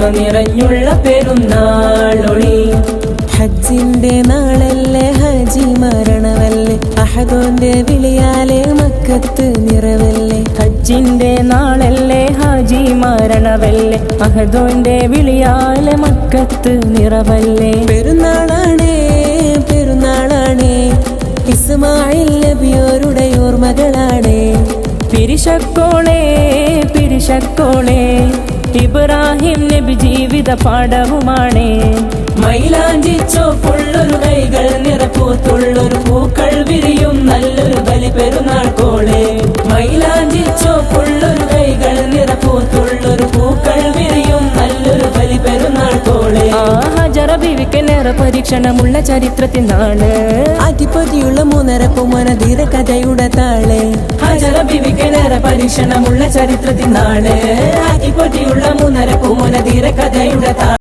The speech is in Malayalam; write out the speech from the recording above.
നന്മ നിറഞ്ഞുള്ള പെരുന്നാളൊളി. ഹജ്ജിന്റെ നാളല്ലേ ഹജി മരണവല്ലേ, അഹദോന്റെ വിളിയാലെ മക്കത്ത് നിറവല്ലേ. ഹജ്ജിന്റെ നാളല്ലേ ഹാജി മരണവല്ലേ, അഹദോന്റെ വിളിയാലെ മക്കത്ത് നിറവല്ലേ. പെരുന്നാളാണേ പെരുന്നാളാണേ, ഇസ്മായിൽ നബിയോരുടെ ഓർമ്മകളാണേ. പിരിശക്കോളെ പിരിശക്കോളെ, ഇബ്രാഹിം നബി ജീവിത പാഠവുമാണേ. മൈലാഞ്ചിച്ചോ പുള്ളൊരു കൈകൾ നിറപ്പൂത്തുള്ളൊരു പൂക്കൾ വിരിയും നല്ലൊരു ബലി പെരുന്നാൾ കോളെ. മൈലാഞ്ചിച്ചോ പുള്ളൊരു കൈകൾ നിറപ്പൂത്തുള്ളൊരു പൂക്കൾ വിരിയും നല്ലൊരു ബലി പെരുന്നാൾ കോളെ. ഹജറ ബീവിക്ക് നേറെ പരീക്ഷണമുള്ള ചരിത്രത്തിനാണ്, അതിപതിയുള്ള 3.5 പൂമനധീര കഥയുടെ താളെ. ഹജറ ബീവിക്ക് നേരെ പരീക്ഷണമുള്ള ചരിത്രത്തിനാണ്, അതിപതിയുള്ള 3.5 പൂമനധീര കഥയുടെ താളെ.